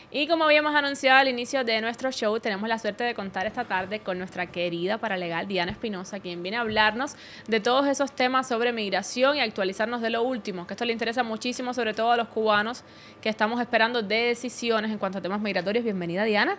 Y como habíamos anunciado al inicio de nuestro show, tenemos la suerte de contar esta tarde con nuestra querida paralegal Diana Espinosa, quien viene a hablarnos de todos esos temas sobre migración y actualizarnos de lo último, que esto le interesa muchísimo, sobre todo a los cubanos que estamos esperando de decisiones en cuanto a temas migratorios. Bienvenida, Diana.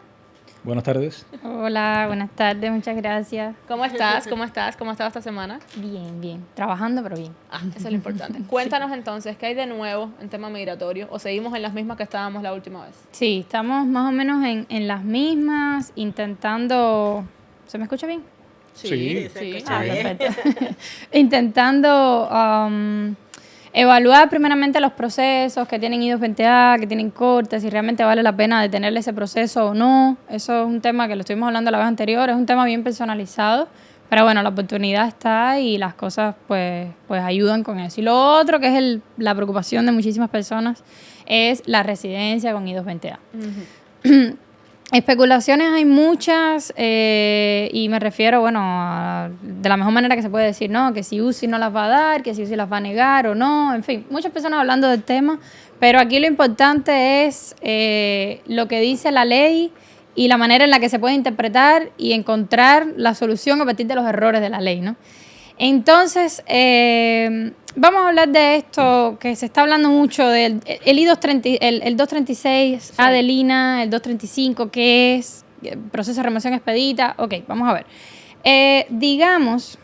Buenas tardes. Hola, buenas tardes, muchas gracias. ¿Cómo estás? ¿Cómo estás? ¿Cómo ha estado esta semana? Bien, bien. Trabajando, pero bien. Eso es lo importante. Cuéntanos entonces, ¿qué hay de nuevo en tema migratorio? ¿O seguimos en las mismas que estábamos la última vez? Sí, estamos más o menos en las mismas, intentando... ¿Se me escucha bien? Sí. Perfecto. Intentando evaluar primeramente los procesos que tienen I-220A, que tienen cortes, si realmente vale la pena detenerle ese proceso o no. Eso es un tema que lo estuvimos hablando la vez anterior, es un tema bien personalizado, pero bueno, la oportunidad está y las cosas pues ayudan con eso. Y lo otro que es la preocupación de muchísimas personas es la residencia con I-220A. Uh-huh. Especulaciones hay muchas y me refiero, bueno, de la mejor manera que se puede decir, ¿no? Que si UCI no las va a dar, que si UCI las va a negar o no, en fin, muchas personas hablando del tema, pero aquí lo importante es lo que dice la ley y la manera en la que se puede interpretar y encontrar la solución a partir de los errores de la ley, ¿no? Entonces, vamos a hablar de esto que se está hablando mucho, del el I-230, el 236A del INA, el 235, que es proceso de remoción expedita. Ok, vamos a ver. Digamos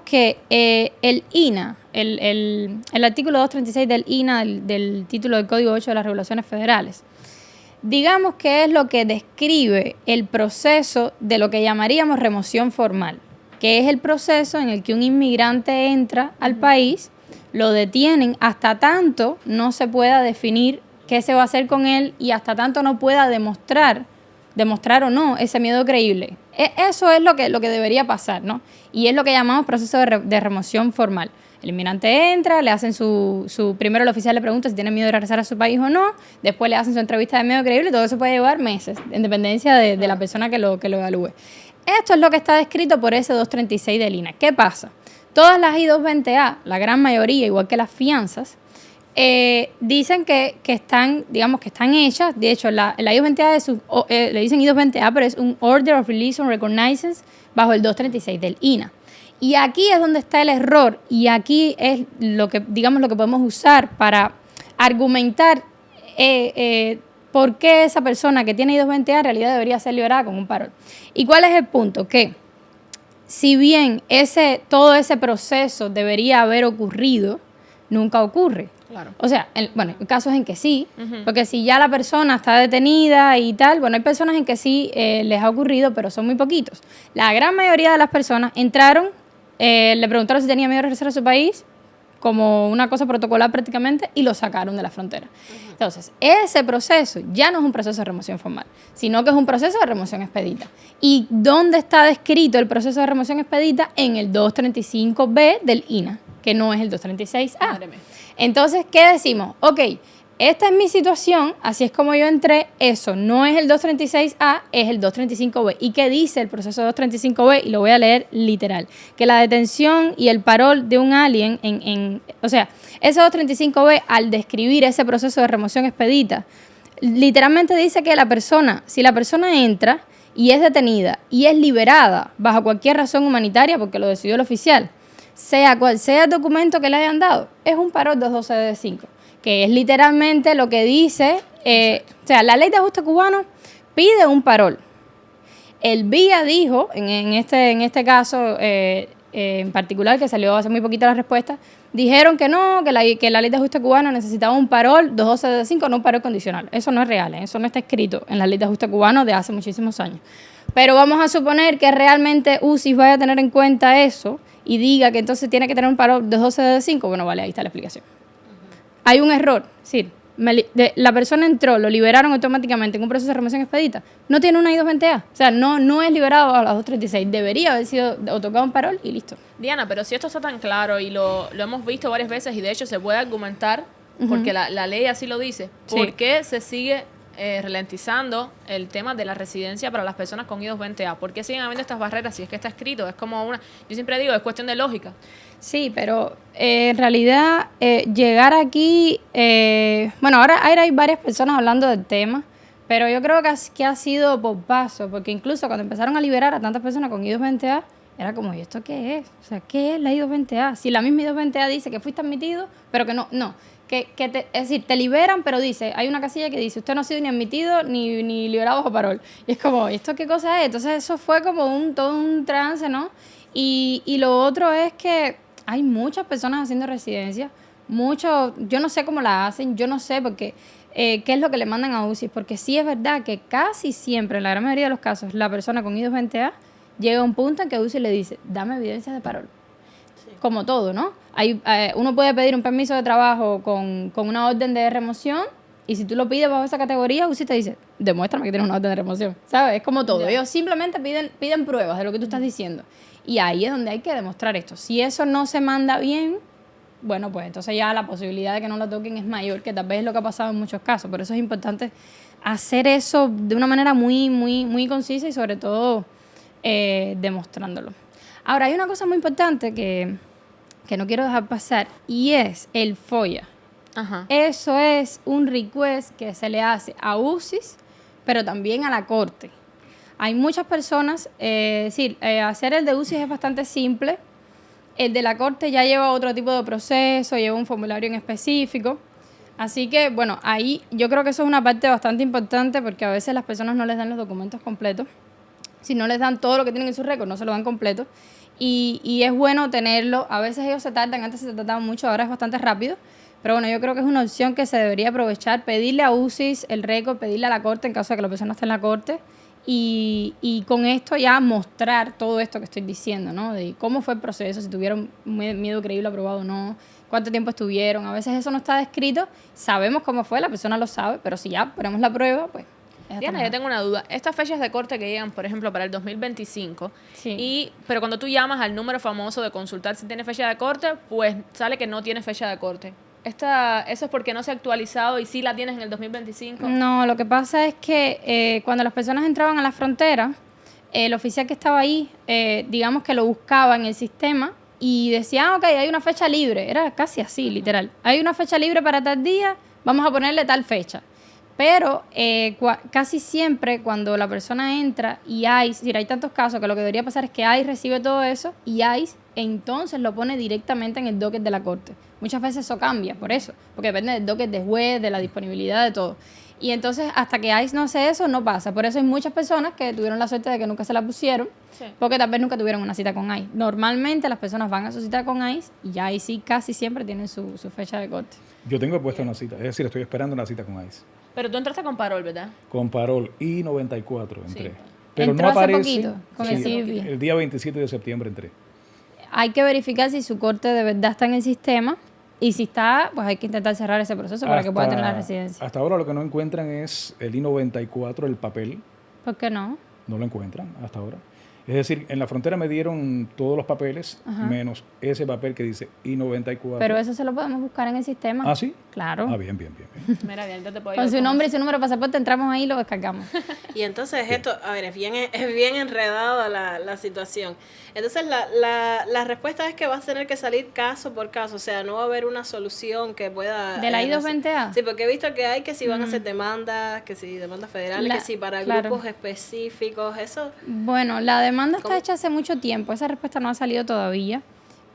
que el INA, el artículo 236 del INA, del título del Código 8 de las Regulaciones Federales, digamos que es lo que describe el proceso de lo que llamaríamos remoción formal, que es el proceso en el que un inmigrante entra al país, lo detienen hasta tanto no se pueda definir qué se va a hacer con él y hasta tanto no pueda demostrar o no ese miedo creíble. Eso es lo que debería pasar, ¿no? Y es lo que llamamos proceso de remoción formal. El inmigrante entra, le hacen primero el oficial le pregunta si tiene miedo de regresar a su país o no, después le hacen su entrevista de miedo creíble y todo eso puede llevar meses, en dependencia de la persona que lo evalúe. Esto es lo que está descrito por ese 236 del INA. ¿Qué pasa? Todas las I-220A, la gran mayoría, igual que las fianzas, dicen que están, digamos, que están hechas. De hecho, la I-220A le dicen I-220A, pero es un Order of Release on Recognizance bajo el 236 del INA. Y aquí es donde está el error y aquí es lo que podemos usar para argumentar ¿por qué esa persona que tiene I-220A en realidad debería ser liberada con un parol? ¿Y cuál es el punto? Que si bien todo ese proceso debería haber ocurrido, nunca ocurre. Claro. O sea, el caso es en que sí, porque si ya la persona está detenida y tal, bueno, hay personas en que sí les ha ocurrido, pero son muy poquitos. La gran mayoría de las personas entraron, le preguntaron si tenía miedo de regresar a su país, como una cosa protocolar prácticamente, y lo sacaron de la frontera. Uh-huh. Entonces, ese proceso ya no es un proceso de remoción formal, sino que es un proceso de remoción expedita. ¿Y dónde está descrito el proceso de remoción expedita? En el 235B del INA, que no es el 236A. Madre mía. Entonces, ¿qué decimos? Ok, esta es mi situación, así es como yo entré, eso no es el 236A, es el 235B. ¿Y qué dice el proceso 235B? Y lo voy a leer literal. Que la detención y el parol de un alien, o sea, ese 235B, al describir ese proceso de remoción expedita, literalmente dice que si la persona entra y es detenida y es liberada bajo cualquier razón humanitaria, porque lo decidió el oficial, sea cual sea el documento que le hayan dado, es un parol 212D5. Que es literalmente lo que dice, o sea, la ley de ajuste cubano pide un parol. El BIA dijo, en este caso en particular, que salió hace muy poquito la respuesta, dijeron que no, que la ley de ajuste cubano necesitaba un parol 212D5, no un parol condicional. Eso no es real, eso no está escrito en la ley de ajuste cubano de hace muchísimos años. Pero vamos a suponer que realmente UCIS vaya a tener en cuenta eso y diga que entonces tiene que tener un parol 212D5. Bueno, vale, ahí está la explicación. Hay un error, sí, la persona entró, lo liberaron automáticamente en un proceso de remoción expedita, no tiene una I-220A, o sea, no es liberado a las 236, debería haber sido otorgado un parol y listo. Diana, pero si esto está tan claro y lo hemos visto varias veces y de hecho se puede argumentar, porque la ley así lo dice, ¿por qué se sigue ralentizando el tema de la residencia para las personas con I220A? ¿Por qué siguen habiendo estas barreras si es que está escrito? Es como yo siempre digo, es cuestión de lógica. Sí, pero en realidad llegar aquí, bueno, ahora hay varias personas hablando del tema, pero yo creo que ha sido por paso, porque incluso cuando empezaron a liberar a tantas personas con I220A, era como, ¿y esto qué es? O sea, ¿qué es la I220A? Si la misma I220A dice que fuiste admitido, pero que no, es decir, te liberan, pero hay una casilla que dice, usted no ha sido ni admitido ni liberado bajo parol. Y es como, ¿esto qué cosa es? Entonces eso fue como todo un trance, ¿no? Y lo otro es que hay muchas personas haciendo residencia, yo no sé cómo la hacen, yo no sé porque qué es lo que le mandan a UCI, porque sí es verdad que casi siempre, en la gran mayoría de los casos, la persona con I220A llega a un punto en que UCI le dice, dame evidencias de parol. Sí. Como todo, ¿no? Uno puede pedir un permiso de trabajo con una orden de remoción y si tú lo pides bajo esa categoría, UCI te dice, demuéstrame que tienes una orden de remoción, ¿sabes? Es como todo. Ellos simplemente piden pruebas de lo que tú estás diciendo. Y ahí es donde hay que demostrar esto. Si eso no se manda bien, bueno, pues entonces ya la posibilidad de que no la toquen es mayor, que tal vez es lo que ha pasado en muchos casos. Por eso es importante hacer eso de una manera muy, muy, muy concisa y sobre todo demostrándolo. Ahora, hay una cosa muy importante que no quiero dejar pasar y es el FOIA. Ajá. Eso es un request que se le hace a UCIS, pero también a la Corte. Hay muchas personas, hacer el de UCIS es bastante simple. El de la Corte ya lleva otro tipo de proceso, lleva un formulario en específico. Así que, bueno, ahí yo creo que eso es una parte bastante importante porque a veces las personas no les dan los documentos completos. Si no les dan todo lo que tienen en su récord, no se lo dan completo. Y es bueno tenerlo. A veces ellos se tardan, antes se tardaban mucho, ahora es bastante rápido. Pero bueno, yo creo que es una opción que se debería aprovechar. Pedirle a UCIS el récord, pedirle a la Corte en caso de que la persona esté en la Corte. Y con esto ya mostrar todo esto que estoy diciendo, ¿no? De cómo fue el proceso, si tuvieron miedo creíble aprobado o no, cuánto tiempo estuvieron. A veces eso no está descrito, sabemos cómo fue, la persona lo sabe, pero si ya ponemos la prueba, pues... Diana, yo tengo una duda. Estas fechas de corte que llegan, por ejemplo, para el 2025, sí. Pero cuando tú llamas al número famoso de consultar si tiene fecha de corte, pues sale que no tiene fecha de corte. ¿Eso es porque no se ha actualizado y sí la tienes en el 2025? No, lo que pasa es que cuando las personas entraban a la frontera, el oficial que estaba ahí, digamos que lo buscaba en el sistema y decía, ok, hay una fecha libre. Era casi así, literal. Hay una fecha libre para tal día, vamos a ponerle tal fecha. Pero casi siempre cuando la persona entra y ICE, hay tantos casos que lo que debería pasar es que ICE recibe todo eso y ICE entonces lo pone directamente en el docket de la corte. Muchas veces eso cambia, por eso, porque depende del docket de juez, de la disponibilidad, de todo. Y entonces hasta que ICE no hace eso, no pasa. Por eso hay muchas personas que tuvieron la suerte de que nunca se la pusieron, sí, porque tal vez nunca tuvieron una cita con ICE. Normalmente las personas van a su cita con ICE y ya ahí sí casi siempre tienen su fecha de corte. Yo tengo puesta una cita, es decir, estoy esperando una cita con ICE. Pero tú entraste con parol, ¿verdad? Con parol I-94 entré. Sí. Pero entró no aparece hace poquito, con el CBP. El día 27 de septiembre entré. Hay que verificar si su corte de verdad está en el sistema y si está, pues hay que intentar cerrar ese proceso para que pueda tener la residencia. Hasta ahora lo que no encuentran es el I-94, el papel. ¿Por qué no? No lo encuentran hasta ahora. Es decir, en la frontera me dieron todos los papeles, ajá, menos ese papel que dice I-94. Pero eso se lo podemos buscar en el sistema. ¿Ah, sí? Claro. Ah, bien. Mira, bien, te puedo con su nombre y su número de pasaporte entramos ahí y lo descargamos. Y entonces esto, a ver, es bien enredada la situación. Entonces la respuesta es que vas a tener que salir caso por caso, o sea, no va a haber una solución que pueda... ¿De la I-220A? Sí, porque he visto que hay que si van a hacer demandas, que si demandas federales, que si para grupos específicos, eso... Bueno, la demanda está hecha hace mucho tiempo, esa respuesta no ha salido todavía.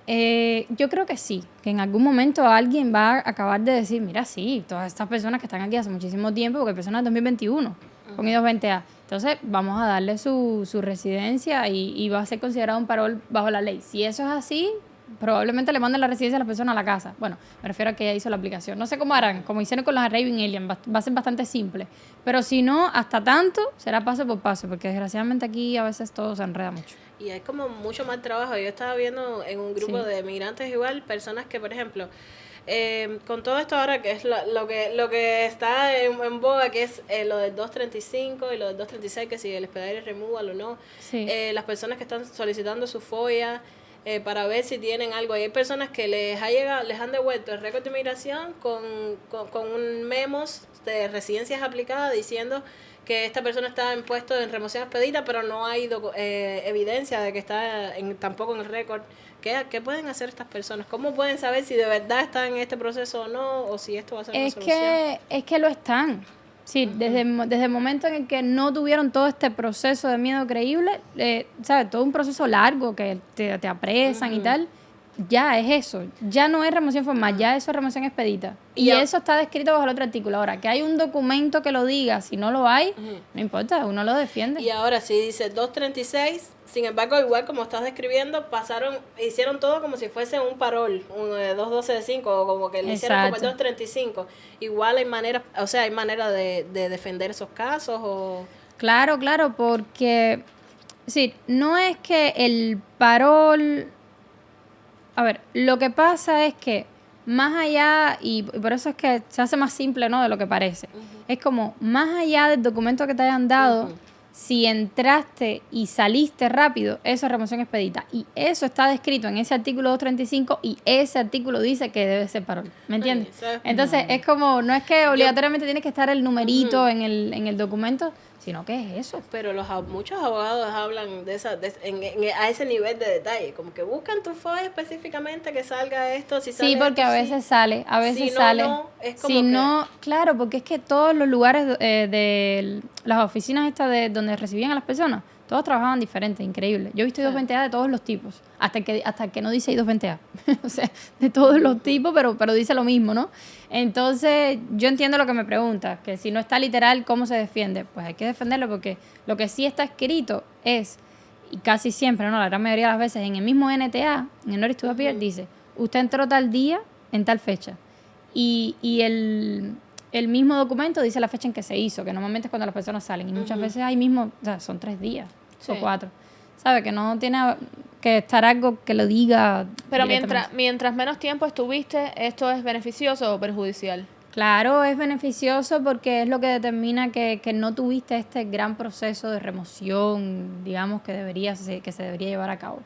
Yo creo que sí, que en algún momento alguien va a acabar de decir, mira, sí, todas estas personas que están aquí hace muchísimo tiempo, porque hay personas de 2021 con I-220A. Entonces, vamos a darle su residencia y va a ser considerado un parol bajo la ley. Si eso es así, probablemente le manden la residencia a la persona a la casa. Bueno, me refiero a que ella hizo la aplicación. No sé cómo harán, como hicieron con los Arabian Alien, va a ser bastante simple. Pero si no, hasta tanto, será paso por paso, porque desgraciadamente aquí a veces todo se enreda mucho. Y hay como mucho más trabajo. Yo estaba viendo en un grupo de migrantes igual, personas que, por ejemplo, con todo esto ahora que es lo que está en boga, que es lo del 235 y lo del 236, que si el expediente removal o no, las personas que están solicitando su FOIA, para ver si tienen algo. Y hay personas que les han devuelto el récord de inmigración con un memos de residencias aplicadas diciendo que esta persona está en puesto en remoción expedita, pero no hay evidencia de que está tampoco en el récord. ¿Qué pueden hacer estas personas? ¿Cómo pueden saber si de verdad están en este proceso o no? O si esto va a ser una solución. Es que lo están. Sí, desde el momento en el que no tuvieron todo este proceso de miedo creíble, ¿sabes? Todo un proceso largo que te apresan y tal, ya es eso. Ya no es remoción formal, ya eso es remoción expedita. Y eso está descrito bajo el otro artículo. Ahora, que hay un documento que lo diga, si no lo hay, no importa, uno lo defiende. Y ahora, si dice 236, sin embargo, igual como estás describiendo, hicieron todo como si fuese un parol, un 212-5, o como que le hicieron como el 235. Igual hay manera de defender esos casos o... Claro, porque sí, no es que el parol... A ver, lo que pasa es que más allá, y por eso es que se hace más simple, ¿no?, de lo que parece. Es como, más allá del documento que te hayan dado, si entraste y saliste rápido, eso es remoción expedita. Y eso está descrito en ese artículo 235 y ese artículo dice que debe ser parol. ¿Me entiendes? Entonces, es como, no es que obligatoriamente tiene que estar el numerito en el documento, sino que es eso. Pero muchos abogados hablan a ese nivel de detalle, como que buscan tu FOIA específicamente que salga esto, si sale sí, porque esto, a veces sale, si sale. No, es como si que... no, claro, porque es que todos los lugares de las oficinas estas de donde recibían a las personas, todos trabajaban diferente, increíble. Yo he visto I220A de todos los tipos, hasta que no dice I220A. O sea, de todos los tipos, pero dice lo mismo, ¿no? Entonces, yo entiendo lo que me preguntas, que si no está literal, ¿cómo se defiende? Pues hay que defenderlo porque lo que sí está escrito es, y casi siempre, ¿no?, la gran mayoría de las veces, en el mismo NTA, en el Notice to Appear, dice, usted entró tal día, en tal fecha. Y el mismo documento dice la fecha en que se hizo, que normalmente es cuando las personas salen. Y muchas veces ahí mismo, o sea, son 3 días o 4. ¿Sabes? Que no tiene que estar algo que lo diga. Pero mientras menos tiempo estuviste, ¿esto es beneficioso o perjudicial? Claro, es beneficioso porque es lo que determina que no tuviste este gran proceso de remoción, digamos, que se debería llevar a cabo.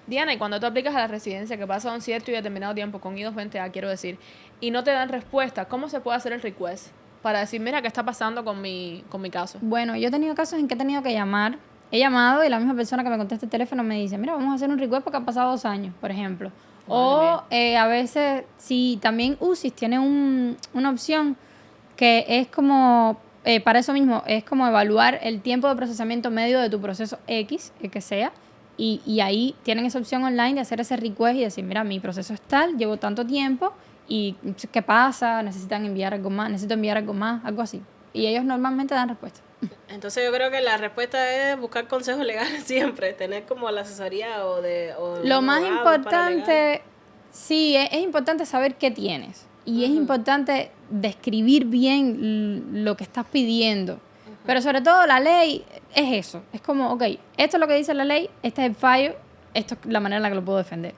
Diana, y cuando tú aplicas a la residencia, que pasa un cierto y determinado tiempo con I220A, quiero decir, y no te dan respuesta, ¿cómo se puede hacer el request? Para decir, mira, ¿qué está pasando con mi caso? Bueno, yo he tenido casos en que he tenido que llamar. He llamado y la misma persona que me contesta el teléfono me dice, mira, vamos a hacer un request porque han pasado 2 años, por ejemplo. O a veces, sí, también UCIS tiene una opción que es como, para eso mismo, es como evaluar el tiempo de procesamiento medio de tu proceso X, el que sea. Y ahí tienen esa opción online de hacer ese request y decir, mira, mi proceso es tal, llevo tanto tiempo, y ¿qué pasa? Necesito enviar algo más, algo así. Y ellos normalmente dan respuesta. Entonces yo creo que la respuesta es buscar consejos legales siempre, tener como la asesoría lo más importante, sí, es importante saber qué tienes. Y es importante describir bien lo que estás pidiendo. Pero sobre todo la ley es eso. Es como, ok, esto es lo que dice la ley, este es el fallo, esto es la manera en la que lo puedo defender.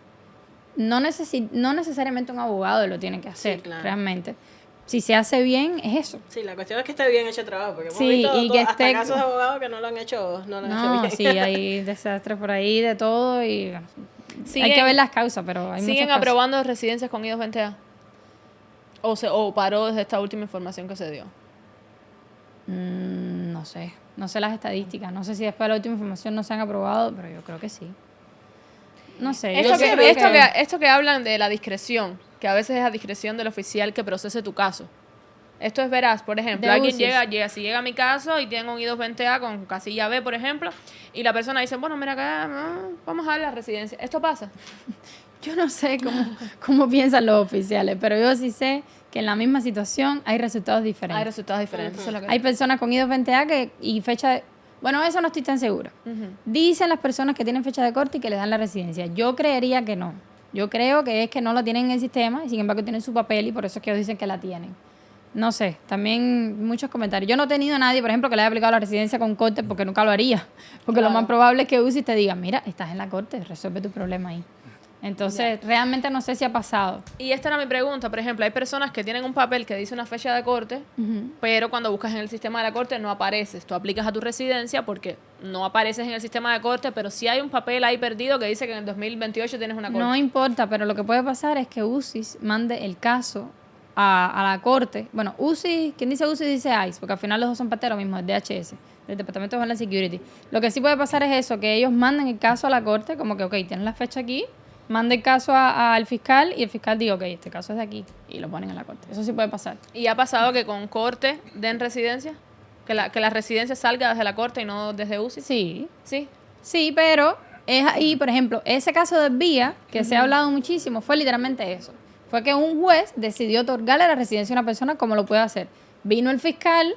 No necesariamente un abogado lo tiene que hacer, sí, claro, realmente. Si se hace bien, es eso. Sí, la cuestión es que esté bien hecho el trabajo, porque hemos visto hasta casos de abogados que no lo han hecho bien. Sí, hay desastres por ahí de todo y hay que ver las causas, pero hay ¿siguen aprobando residencias con I220A? ¿O paró desde esta última información que se dio? No sé las estadísticas, no sé si después de la última información no se han aprobado, pero yo creo que sí. No sé. Esto que hablan de la discreción, que a veces es a discreción del oficial que procese tu caso. Esto es veraz, por ejemplo, alguien llega a mi caso y tiene un I220A con casilla B, por ejemplo, y la persona dice, bueno, mira acá, vamos a ver la residencia. ¿Esto pasa? Yo no sé cómo piensan los oficiales, pero yo sí sé que en la misma situación hay resultados diferentes. Hay resultados diferentes. Eso es lo que hay personas con I220A y fecha de... Bueno, eso no estoy tan segura. Dicen las personas que tienen fecha de corte y que les dan la residencia. Yo creería que no. Yo creo que es que no la tienen en el sistema y sin embargo tienen su papel y por eso es que ellos dicen que la tienen. No sé, también muchos comentarios. Yo no he tenido a nadie, por ejemplo, que le haya aplicado la residencia con corte porque nunca lo haría. Porque claro, lo más probable es que UCIS te diga, mira, estás en la corte, resuelve tu problema ahí. Entonces, realmente no sé si ha pasado. Y esta era mi pregunta. Por ejemplo, hay personas que tienen un papel que dice una fecha de corte, pero cuando buscas en el sistema de la corte no apareces. Tú aplicas a tu residencia porque no apareces en el sistema de corte, pero sí hay un papel ahí perdido que dice que en el 2028 tienes una corte. No importa, pero lo que puede pasar es que UCIS mande el caso a la corte. Bueno, UCIS, quien dice UCIS dice ICE, porque al final los dos son parte de lo mismo, el DHS, del Departamento de Homeland Security. Lo que sí puede pasar es eso, que ellos manden el caso a la corte, como que, ok, tienes la fecha aquí, manda el caso al fiscal y el fiscal diga, ok, este caso es de aquí, y lo ponen en la corte. Eso sí puede pasar. ¿Y ha pasado que con corte den residencia? ¿Que la residencia salga desde la corte y no desde UCI? Sí, Sí. sí, pero es ahí, por ejemplo, ese caso de Vía, que se ha hablado muchísimo, fue literalmente eso. Fue que un juez decidió otorgarle la residencia a una persona como lo puede hacer. Vino el fiscal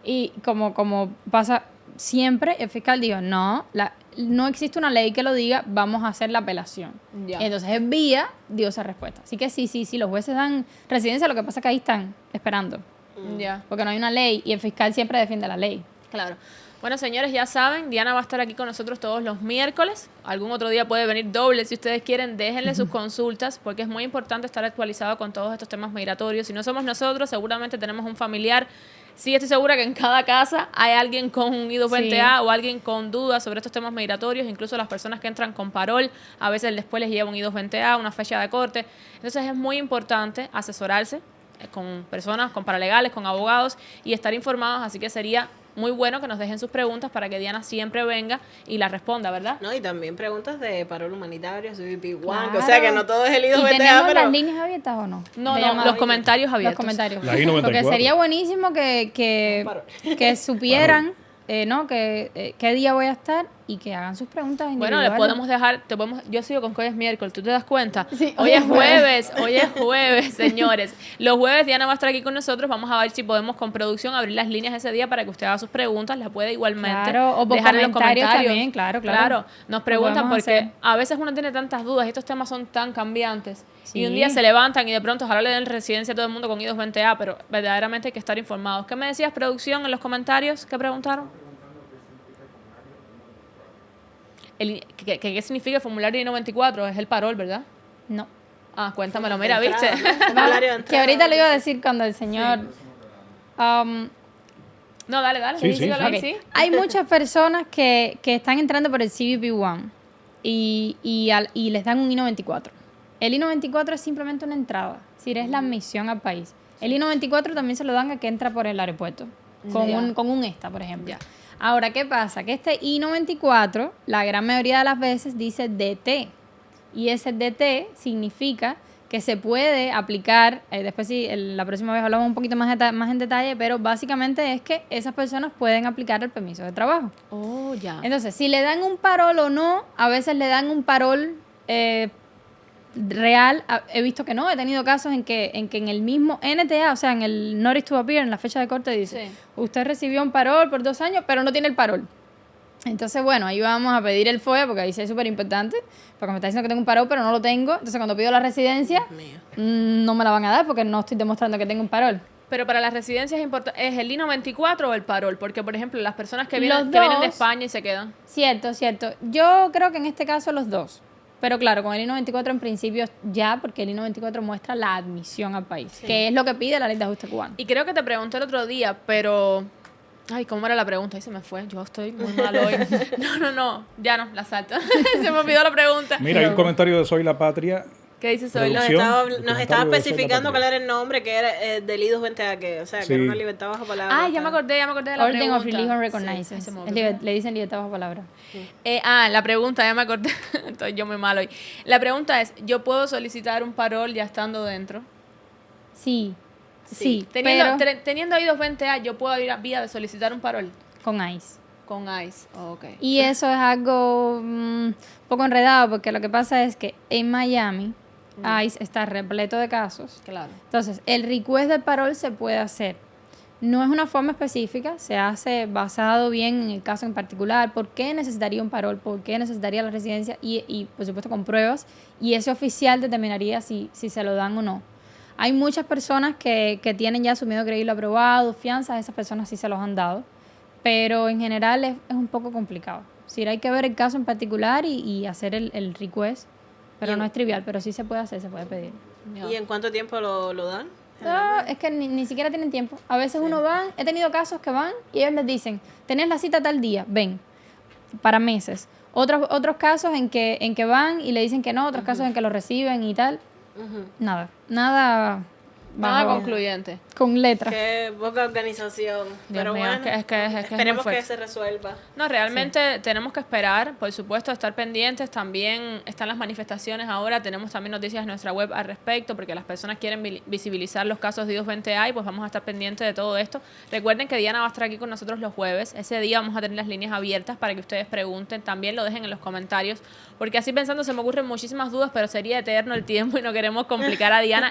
y como pasa siempre, el fiscal dijo, no existe una ley que lo diga, vamos a hacer la apelación. Ya. Y entonces el Vía dio esa respuesta. Así que sí, los jueces dan residencia, lo que pasa es que ahí están esperando. Ya. Porque no hay una ley y el fiscal siempre defiende la ley. Claro. Bueno, señores, ya saben, Diana va a estar aquí con nosotros todos los miércoles. Algún otro día puede venir doble si ustedes quieren. Déjenle sus consultas porque es muy importante estar actualizado con todos estos temas migratorios. Si no somos nosotros, seguramente tenemos un familiar. Sí, estoy segura que en cada casa hay alguien con un I-220A o alguien con dudas sobre estos temas migratorios. Incluso las personas que entran con parol, a veces después les lleva un I-220A, una fecha de corte. Entonces es muy importante asesorarse con personas, con paralegales, con abogados y estar informados. Así que sería muy bueno que nos dejen sus preguntas para que Diana siempre venga y las responda, ¿verdad? No, y también preguntas de parol humanitario, CBP1, Claro. o sea que no todo es el ¿Y I-220A, tenemos pero... las líneas abiertas o no? No, De no, llamada. los comentarios abiertos. Los comentarios. La I-94. Porque sería buenísimo que supieran, ¿no? Que qué día voy a estar y que hagan sus preguntas Bueno, individuales. le podemos dejar, yo sigo con que hoy es miércoles, ¿tú te das cuenta? Sí, hoy es jueves, señores. Los jueves Diana va a estar aquí con nosotros, vamos a ver si podemos con producción abrir las líneas ese día para que usted haga sus preguntas, las puede igualmente Claro, o por dejar en los comentarios comentarios. también, claro. Nos preguntan podemos porque hacer. a veces uno tiene tantas dudas y estos temas son tan cambiantes. Sí. Y un día se levantan y de pronto ojalá le den residencia a todo el mundo con I-220A, pero verdaderamente hay que estar informados. ¿Qué me decías, producción, en los comentarios? ¿Qué preguntaron? ¿Qué significa el formulario I-94? Es el parol, ¿verdad? No. Ah, cuéntamelo, mira, ¿viste? Formulario de Que entrada. ahorita lo iba a decir cuando el señor... No, dale, Sí, síguelo ahí, Ok. sí. Hay muchas personas que están entrando por el CBP1 y les dan un I-94. El I-94 es simplemente una entrada, es decir, es la admisión al país. El I-94 también se lo dan a que entra por el aeropuerto, con Ya. un ESTA, por ejemplo. Ya. Ahora, ¿qué pasa? Que este I-94, la gran mayoría de las veces dice DT. Y ese DT significa que se puede aplicar, después sí, la próxima vez hablamos un poquito más en detalle, pero básicamente es que esas personas pueden aplicar el permiso de trabajo. Oh, ya. Entonces, si le dan un parol o no, a veces le dan un parol real. He visto que no, he tenido casos en que en el mismo NTA, o sea, en el Notice to Appear, en la fecha de corte dice, Sí. usted recibió un parol por 2 años, pero no tiene el parol. Entonces, bueno, ahí vamos a pedir el FOIA, porque ahí sí es súper importante, porque me está diciendo que tengo un parol, pero no lo tengo. Entonces, cuando pido la residencia, no me la van a dar porque no estoy demostrando que tengo un parol. Pero para las residencias ¿es el I-94 o el parol? Porque, por ejemplo, las personas que Los vienen de dos. España y se quedan. Cierto. Yo creo que en este caso los dos. Pero claro, con el I-94 en principio ya, porque el I-94 muestra la admisión al país, que es lo que pide la ley de ajuste cubano. Y creo que te pregunté el otro día, pero... Ay, ¿cómo era la pregunta? Ahí se me fue. Yo estoy muy mal hoy. No. Ya no, la salto. Se me olvidó la pregunta. Mira, hay un comentario de Soy la Patria. ¿Qué dices hoy? Pero- Nos Producción, estaba, el nos comentario estaba de Soy la especificando Patria. cuál era el nombre que era del I-220A, que, o sea, Sí. que era una libertad bajo palabra. Ah, ya me acordé de la Order pregunta. of Relief on Sí, Recognizance. ay, se me Es olvidó. le dicen libertad bajo palabra. La pregunta, ya me acordé. Estoy yo muy mal hoy. La pregunta es, ¿yo puedo solicitar un parol ya estando dentro? Sí, pero Teniendo ahí 220A, ¿yo puedo ir a vía de solicitar un parol? con ICE. Con ICE. Oh, ok. Y eso es algo un poco enredado, porque lo que pasa es que en Miami, ICE está repleto de casos. Claro. Entonces, el request de parol se puede hacer. No es una forma específica, se hace basado bien en el caso en particular, por qué necesitaría un parol, por qué necesitaría la residencia y por supuesto con pruebas, y ese oficial determinaría si se lo dan o no. Hay muchas personas que tienen ya su medio creíble aprobado, fianzas, esas personas sí se los han dado, pero en general es un poco complicado. Es decir, hay que ver el caso en particular y hacer el request pero no es trivial, pero sí se puede hacer, se puede pedir. ¿Y en cuánto tiempo lo dan? No, es que ni siquiera tienen tiempo. A veces uno va, he tenido casos que van y ellos les dicen, tenés la cita tal día, ven, para meses. Otros casos en que van y le dicen que no, otros casos en que lo reciben y tal. Nada concluyente. con letras. Qué poca organización. Dios Pero mío, bueno, es que es muy esperemos que fuerte. se resuelva. No, realmente tenemos que esperar, por supuesto, estar pendientes. También están las manifestaciones ahora, tenemos también noticias en nuestra web al respecto, porque las personas quieren visibilizar los casos de I220A y pues vamos a estar pendientes de todo esto. Recuerden que Diana va a estar aquí con nosotros los jueves. Ese día vamos a tener las líneas abiertas para que ustedes pregunten, también lo dejen en los comentarios, porque así pensando se me ocurren muchísimas dudas, pero sería eterno el tiempo y no queremos complicar a Diana.